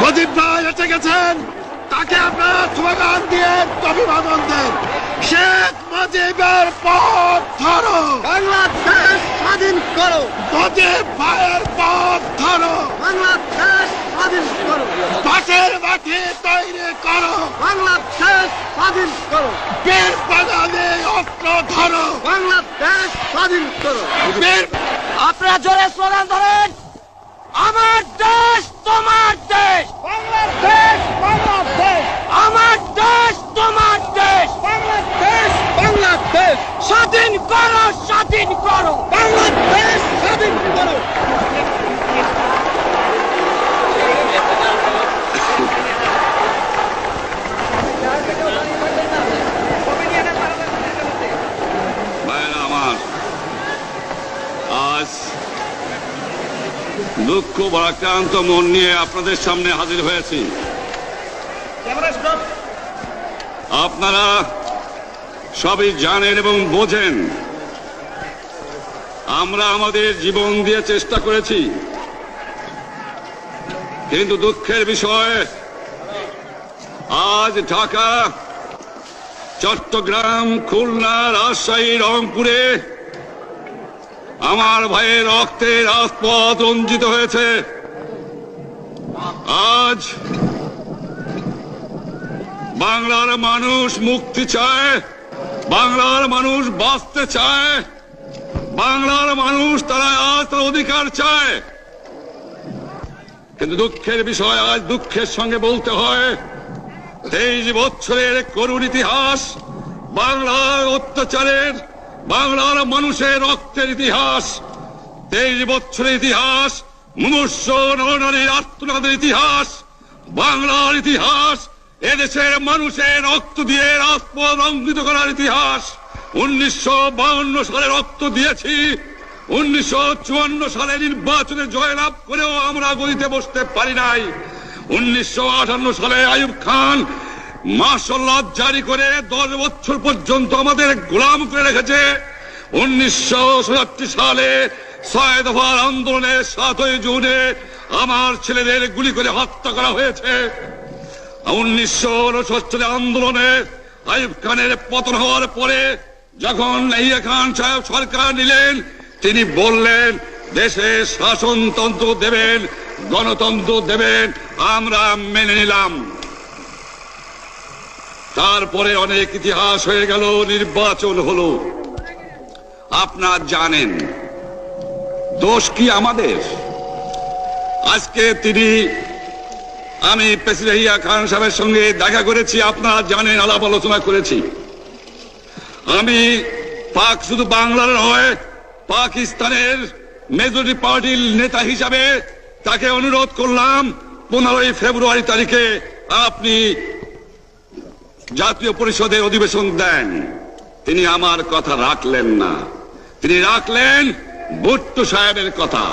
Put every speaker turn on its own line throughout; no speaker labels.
মুজিব ভাই এসে গেছেন, তাকে আপনারা স্লোগান দিয়ে অভিবাদন দেন। শেখ মুজিবের পথ ধরো,
বাংলাদেশ স্বাধীন করো,
মুজিব ভাইয়ের পথ ধরো,
বাংলাদেশ স্বাধীন করো,
পাশের মাঠে তৈরি করো,
বাংলাদেশ স্বাধীন করো,
বীর বাঙালি অস্ত্র ধরো,
বাংলাদেশ স্বাধীন করো।
বীর
আপনারা জোরে স্লোগান ধরেন, আমার দেশ তোমার দেশ,
বাংলাদেশ, বাংলাদেশ,
আমার দেশ তোমার দেশ,
বাংলাদেশ, বাংলাদেশ,
স্বাধীন করো, স্বাধীন করো,
বাংলাদেশ স্বাধীন করো।
ভাইরা আমার, আজ দুঃখ ভারাক্রান্ত মন নিয়ে আপনাদের সামনে হাজির হয়েছি। আপনারা সবই জানেন এবং বোঝেন আমরা আমাদের জীবন দিয়ে চেষ্টা করেছি, কিন্তু দুঃখের বিষয় আজ ঢাকা, চট্টগ্রাম, খুলনা, রাজশাহী, রংপুরে আমার ভাইয়ের রক্তে রাজপথ রঞ্জিত হয়েছে। আজ বাংলার মানুষ মুক্তি চায়, বাংলার মানুষ বাঁচতে চায়, বাংলার মানুষ তারা আজ তার অধিকার চায়। কিন্তু দুঃখের বিষয়, আজ দুঃখের সঙ্গে বলতে হয় 23 বছরের করুণ ইতিহাস, বাংলার অত্যাচারের, বাংলার মানুষের রক্তের ইতিহাস, 23 বছরের ইতিহাস, মুমূর্ষ নরনারীর আর্তনাদের ইতিহাস, বাংলার ইতিহাস, এদেশের মানুষের রক্ত দিয়ে রাজপথ রঞ্জিত করার ইতিহাস। 1952 সালে রক্ত দিয়েছি, 1954 সালে নির্বাচনে জয়লাভ করেও আমরা গদিতে বসতে পারি নাই। 1958 সালে আইয়ুব খান মার্শাল ল জারি করে 10 বছর পর্যন্ত আমাদের গোলাম করে রেখেছে। 1967 সালে 6 দফার আন্দোলনে 7ই জুনে আমার ছেলেদের গুলি করে হত্যা করা হয়েছে। 1969 আন্দোলনে আইয়ুব খানের পতন হওয়ার পরে যখন ইয়াহিয়া খান সাহেব সরকার নিলেন, তিনি বললেন দেশে শাসনতন্ত্র দেবেন, গণতন্ত্র দেবেন, আমরা মেনে নিলাম। তারপরে অনেক ইতিহাস হয়ে গেল, নির্বাচন হলো। আপনারা জানেন দোষ কি আমাদের? আজকে আমি প্রেসিডেন্ট ইয়াহিয়া খান সাহেবের সঙ্গে দেখা করেছি, আপনারা জানেন, আলাপ আলোচনা করেছি। আমি শুধু বাংলার নয়, পাকিস্তানের মেজরিটি পার্টির নেতা হিসাবে তাকে অনুরোধ করলাম 15ই ফেব্রুয়ারি তারিখে আপনি জাতীয় পরিষদের অধিবেশন দেন। তিনি আমার কথা রাখলেন না, তিনি রাখলেন ভুট্টো সাহেবের কথা।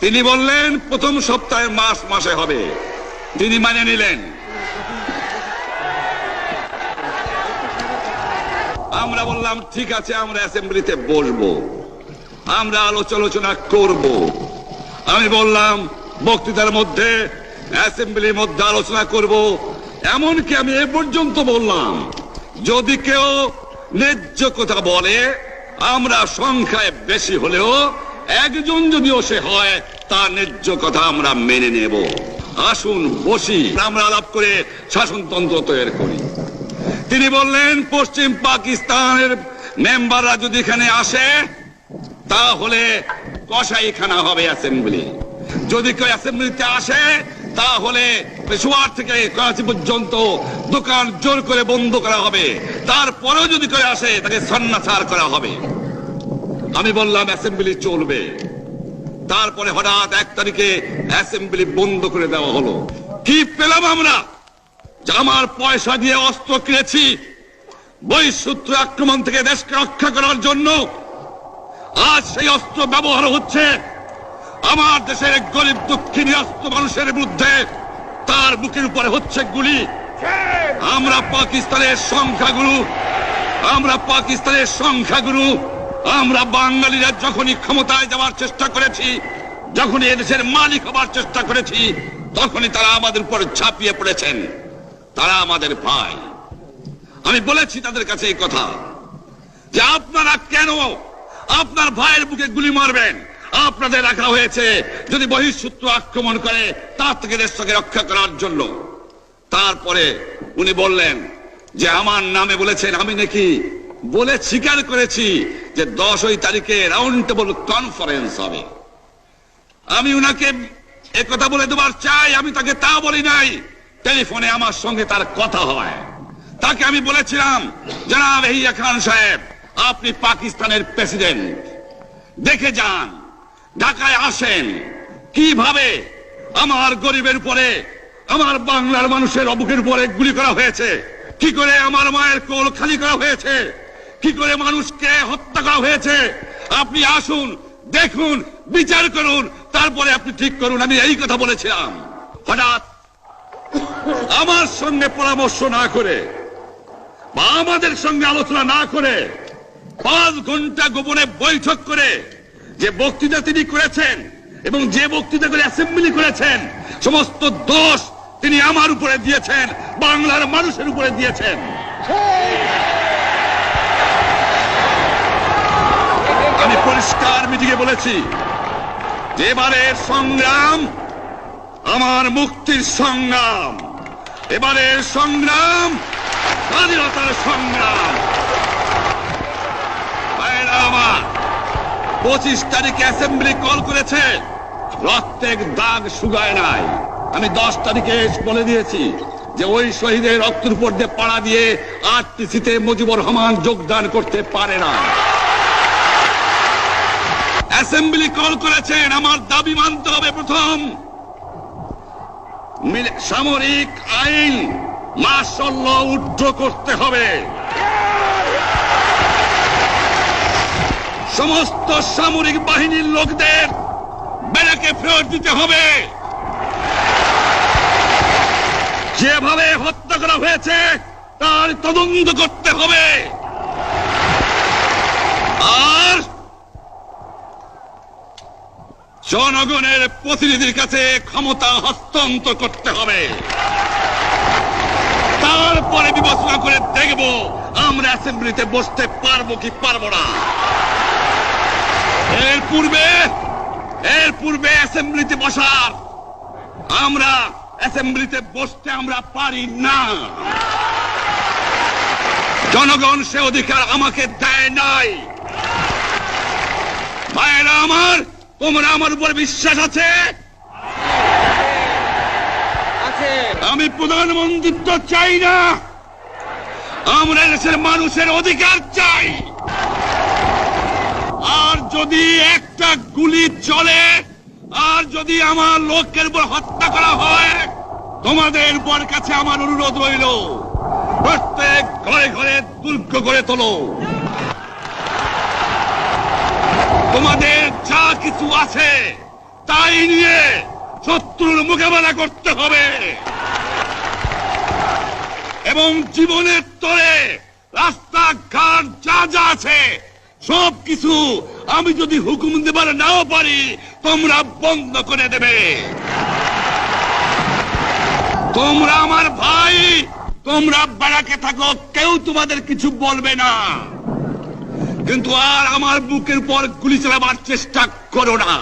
তিনি বললেন প্রথম সপ্তাহে মাসে হবে, তিনি মানে নিলেন। আমরা বললাম ঠিক আছে, আমরা অ্যাসেম্বলিতে বসবো, আমরা আলোচনা করব। আমি বললাম বক্তৃতার মধ্যে, অ্যাসেম্বলির মধ্যে আলোচনা করব। এমনকি আমি এ পর্যন্ত বললাম যদি কেউ ন্যায্য কথা বলে, আমরা সংখ্যায় বেশি হলেও একজন যদিও সে হয়, তার ন্যায্য কথা আমরা মেনে নেব। আসুন বসি, আমরা আলাপ করে শাসনতন্ত্র তৈরি করি। তিনি বললেন পশ্চিম পাকিস্তানের মেম্বাররা যদি এখানে আসে তাহলে কসাইখানা হবে অ্যাসেম্বলি। যদি কেউ অ্যাসেম্বলিতে আসে তাহলে পেশোয়ার থেকে করাচি পর্যন্ত দোকান জোর করে বন্ধ করা হবে। তারপরেও যদি কেউ আসে তাকে সন্ন্যাসার করা হবে। আমি বললাম অ্যাসেম্বলি চলবে। তারপরে হঠাৎ 1 তারিখে অ্যাসেম্বলি বন্ধ করে দেওয়া হলো। কি পেলাম আমরা? আমার পয়সা দিয়ে অস্ত্র কিনেছি বহিঃশত্রু আক্রমণ থেকে দেশকে রক্ষা করার জন্য। আজ সেই অস্ত্র ব্যবহার হচ্ছে আমার দেশের গরিব দুঃখী নিরস্ত্র মানুষের বিরুদ্ধে। তার বুকের উপরে হচ্ছে গুলি। আমরা পাকিস্তানের সংখ্যাগুরু, আমরা বাঙালিরা যখনই ক্ষমতায় যাওয়ার চেষ্টা করেছি, যখনই এদেশের মালিক হবার চেষ্টা করেছি, তখনই তারা আমাদের উপর ঝাঁপিয়ে পড়েছেন। তারা আমাদের ভাই। আমি বলেছি তাদের কাছে এই কথা যে আপনারা কেন আপনার ভাইয়ের বুকে গুলি মারবেন? আপনাদের রাখা হয়েছে যদি বহিঃশত্রু আক্রমণ করে তার থেকে দেশকে রক্ষা করার জন্য। তারপরে উনি বললেন যে আমার নামে বলেছেন, আমি নাকি বলে স্বীকার করেছি যে 10 তারিখে রাউন্ড টেবল কনফারেন্স হবে। আমি উনাকে একথা বলে দেবার চাই, আমি তাকে তা বলি নাই। টেলিফোনে আমার সঙ্গে তার কথা হয়। তাকে আমি বলেছিলাম, জনাব ইয়াহিয়া খান সাহেব, আপনি পাকিস্তানের প্রেসিডেন্ট, দেখে যান, ঢাকায় আসেন কিভাবে আমার গরিবের উপরে, আমার বাংলার মানুষের বুকের উপরে গুলি করা হয়েছে, কি করে আমার মায়ের কোল খালি করা হয়েছে, কি করে মানুষকে হত্যা করা হয়েছে। আপনি আসুন, দেখুন, বিচার করুন, তারপরে আপনি ঠিক করুন। আমি এই কথা বলেছিলাম। হঠাৎ আমার সঙ্গে পরামর্শ না করে বা আমাদের সঙ্গে আলোচনা না করে 5 ঘন্টা গোপনে বৈঠক করে যে বক্তৃতা তিনি করেছেন এবং যে বক্তৃতা করে অ্যাসেম্বলি করেছেন, সমস্ত দোষ তিনি আমার উপরে দিয়েছেন, বাংলার মানুষের উপরে দিয়েছেন। আমি পরিষ্কার মিটিংয়ে বলেছি যে এবারের সংগ্রাম আমার মুক্তির সংগ্রাম, এবারের সংগ্রাম স্বাধীনতার সংগ্রাম। আমার 25 তারিখে অ্যাসেম্বলি কল করেছে, রক্তের দাগ শুকায় নাই। আমি 10 তারিখে বলে দিয়েছি যে ওই শহীদের রক্তের উপর দিয়ে পাড়া দিয়ে আরটিসিতে মুজিবুর রহমান যোগদান করতে পারে না। অ্যাসেম্বলি কল করেছেন, আমার দাবি মানতে হবে। প্রথম সামরিক আইন মার্শাল ল উড্র করতে হবে, সমস্ত সামরিক বাহিনীর লোকদের ব্যারাকে ফেরত দিতে হবে, যেভাবে হত্যা করা হয়েছে তার তদন্ত করতে হবে, আর জনগণের প্রতিনিধির কাছে ক্ষমতা হস্তান্তর করতে হবে। তারপরে বিবেচনা করে দেখব আমরা অ্যাসেম্বলিতে বসতে পারবো কি পারবো না। এর পূর্বে অ্যাসেম্বলিতে বসার, আমরা অ্যাসেম্বলিতে বসতে আমরা পারি না। জনগণ সে অধিকার আমাকে দেয় নাই। ভাইয়েরা আমার, তোমরা আমার উপর বিশ্বাস আছে? আমি প্রধানমন্ত্রিত্ব চাই না, আমরা দেশের মানুষের অধিকার চাই। আর যদি একটা গুলি চলে, আর যদি আমার লোকের উপর হত্যা করা হয়, তোমাদের উপর কাছে আমার অনুরোধ রইল, প্রত্যেক ঘরে ঘরে দুর্গ গড়ে তোলো। তোমাদের যা কিছু আছে তাই নিয়ে শত্রুর মোকাবেলা করতে হবে, এবং জীবনের তরে রাস্তাঘাট যা যা আছে সবকিছু আমি যদি হুকুম দেবার নাও পারি, তোমরা বন্ধ করে দেবে। তোমরা আমার ভাই, তোমরা ব্যারাকে থাকো, কেউ তোমাদের কিছু বলবে না, কিন্তু আর আমার বুকের উপর গুলি চালাবার চেষ্টা করো না,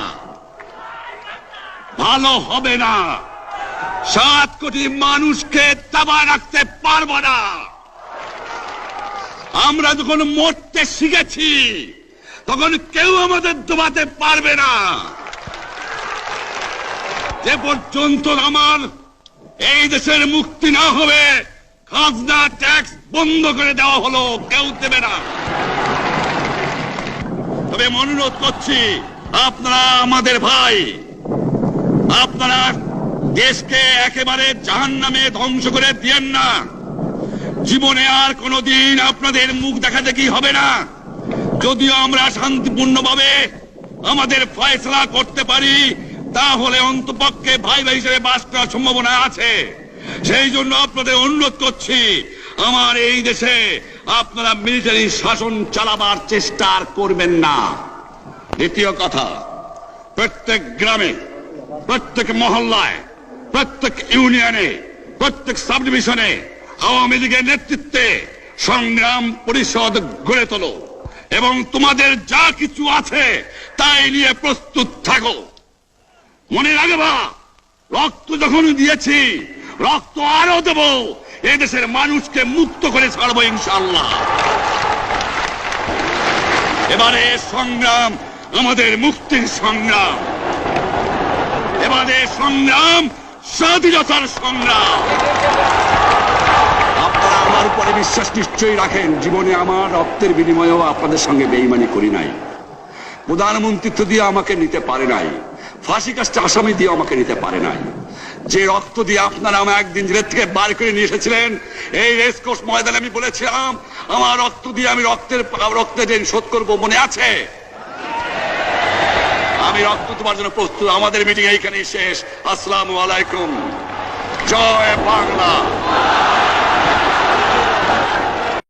ভালো হবে না। 7 কোটি মানুষকে দাবায় রাখতে পারবো না। আমরা যখন মরতে শিখেছি তখন কেউ আমাদের দবাতে পারবে না। যে পর্যন্ত আমার এই দেশের মুক্তি না হবে, খাজনা ট্যাক্স বন্ধ করে দেওয়া হলো, কেউ দেবে না। তবে অনুরোধ করছি, আপনারা আমাদের ভাই, আপনারা দেশকে একেবারে জাহান্নামে ধ্বংস করে দিয়েন না। জীবনে আর কোনোদিন আপনাদের মুখ দেখা দেখি হবে না। যদিও আমরা শান্তিপূর্ণভাবে আমাদের ফয়সালা করতে পারি, তাহলে অন্তপক্ষে ভাই ভাই হিসেবে বাস করার সম্ভাবনা আছে। সেই জন্য আপনাদের অনুরোধ করছি, আমার এই দেশে আপনারা মিলিটারি শাসন চালাবার চেষ্টা আর করবেন না। দ্বিতীয় কথা, প্রত্যেক গ্রামে, প্রত্যেক মহল্লায় প্রত্যেক ইউনিয়নে, প্রত্যেক সাব ডিভিশনে আওয়ামী লীগের নেতৃত্বে সংগ্রাম পরিষদ গড়ে তোলো এবং তোমাদের যা কিছু আছে তাই নিয়ে প্রস্তুত থাকো। মনে রাখবা, রক্ত যখন দিয়েছি, রক্ত আরো দেব, এদেশের মানুষকে মুক্ত করে ছাড়বো ইনশাআল্লাহ। এবারে সংগ্রাম আমাদের মুক্তির সংগ্রাম, এবারে সংগ্রাম স্বাধীনতার সংগ্রাম। আপনারা আমার উপরে বিশ্বাস নিশ্চয়ই রাখেন। জীবনে আমার রক্তের বিনিময়েও আপনাদের সঙ্গে বেঈমানি করি নাই। প্রধানমন্ত্রিত্ব দিয়ে আমাকে নিতে পারে নাই, ফাঁসি কাস্টে আসামি দিয়ে আমাকে নিতে পারে নাই। যে রক্ত দিয়ে আপনারা আমাকে একদিন জেলের থেকে বার করে নিয়ে এসেছিলেন, এই রেসকোর্স ময়দানে আমি বলেছিলাম আমার রক্ত দিয়ে আমি রক্তের ঋণ শোধ করবো, মনে আছে? আমি রক্ত তোমার জন্য প্রস্তুত। আমাদের মিটিং এইখানেই শেষ। আসসালামু আলাইকুম। জয় বাংলা।